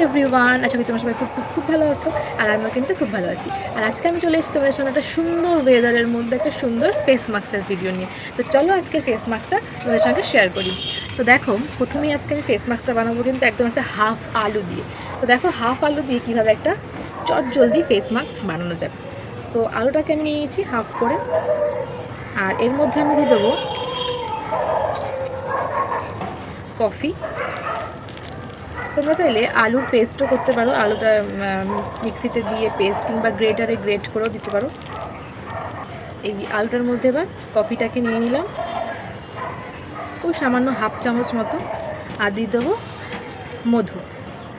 Everyone, আশা করি তোমরা সবাই খুব খুব খুব ভালো আছো। আর আমিও কিন্তু খুব ভালো আছি। আর আজকে আমি চলে এসেছি তোমাদের সামনে একটা সুন্দর ওয়েদারের মধ্যে একটা সুন্দর ফেস মাস্কের ভিডিও নিয়ে। তো চলো আজকে ফেস মাস্কটা তোমাদের সঙ্গে শেয়ার করি। তো দেখো, প্রথমেই আজকে আমি ফেস মাস্কটা বানাবো কিন্তু একদম একটা হাফ আলু দিয়ে। তো দেখো হাফ আলু দিয়ে কীভাবে একটা চটজলদি ফেস মাস্ক বানানো যায়। তো আলুটাকে আমি নিয়ে নিয়েছি হাফ করে, আর এর মধ্যে আমি দিয়ে দেবো কফি। তোমরা চাইলে আলুর পেস্টও করতে পারো, আলুটা মিক্সিতে দিয়ে পেস্ট কিংবা গ্রেটারে গ্রেট করেও দিতে পারো। এই আলুটার মধ্যে এবার কফিটাকে নিয়ে নিলাম, ওই সামান্য হাফ চামচ মতো, আর দিয়ে দেবো মধু।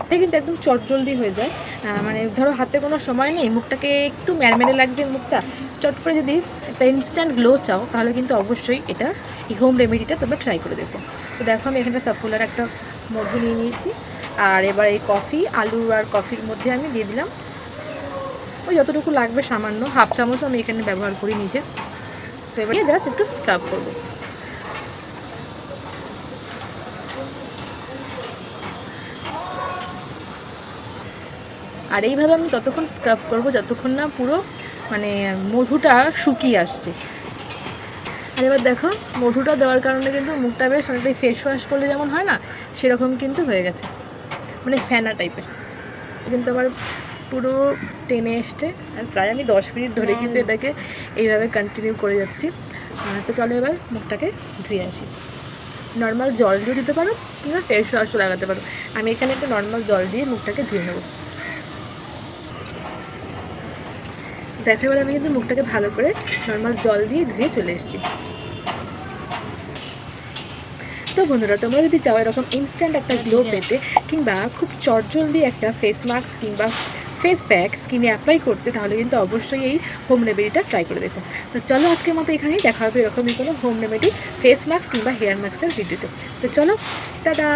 এটা কিন্তু একদম চটজলদি হয়ে যায়। মানে ধরো হাতে কোনো সময় নেই, মুখটাকে একটু ম্যারমেরে লাগছে, মুখটা চট করে যদি একটা ইনস্ট্যান্ট গ্লো চাও তাহলে কিন্তু অবশ্যই এটা এই হোম রেমেডিটা তোমরা ট্রাই করে দেখো। তো দেখো আমি এখানে সাফুলার একটা মধু নিয়ে নিয়েছি, আর এবার এই কফি, আলু আর কফির মধ্যে আমি দিয়ে দিলাম ওই যতটুকু লাগবে, সামান্য হাফ চামচ আমি এখানে ব্যবহার করি নিজে। তো এবার জাস্ট একটু স্ক্রাব করবো। আর এইভাবে আমি ততক্ষণ স্ক্রাব করবো যতক্ষণ না পুরো মানে মধুটা শুকিয়ে আসছে। আর এবার দেখো মধুটা দেওয়ার কারণে কিন্তু মুখটা বেশ অনেকটাই ফেস ওয়াশ করলে যেমন হয় না, সেরকম কিন্তু হয়ে গেছে, মানে ফ্যানা টাইপের। কিন্তু আমার পুরো টেনে এসছে, আর প্রায় আমি 10 মিনিট ধরে কিন্তু এটাকে এইভাবে কন্টিনিউ করে যাচ্ছি। তো চলো এবার মুখটাকে ধুয়ে আসি। নর্মাল জল দিয়ে দিতে পারো কিংবা ফেস ওয়াশও লাগাতে পারো। আমি এখানে একটু নর্মাল জল দিয়ে মুখটাকে ধুয়ে নেবো। দেখা গেলে আমি কিন্তু মুখটাকে ভালো করে নর্মাল জল দিয়ে ধুয়ে চলে এসেছি। তো বন্ধুরা, তোমরা যদি চাও এরকম ইনস্ট্যান্ট একটা গ্লো পেতে কিংবা খুব চটজলদি একটা ফেস মাস্ক কিংবা ফেস প্যাক স্কিনে অ্যাপ্লাই করতে, তাহলে কিন্তু অবশ্যই এই হোম রেমেডিটা ট্রাই করে দেখো। তো চলো আজকের মতো এখানেই দেখা হবে এরকমই কোনো হোম রেমেডি ফেস মাস্ক কিংবা হেয়ার মাস্কের ভিডিওতে। তো চলো, টাটা।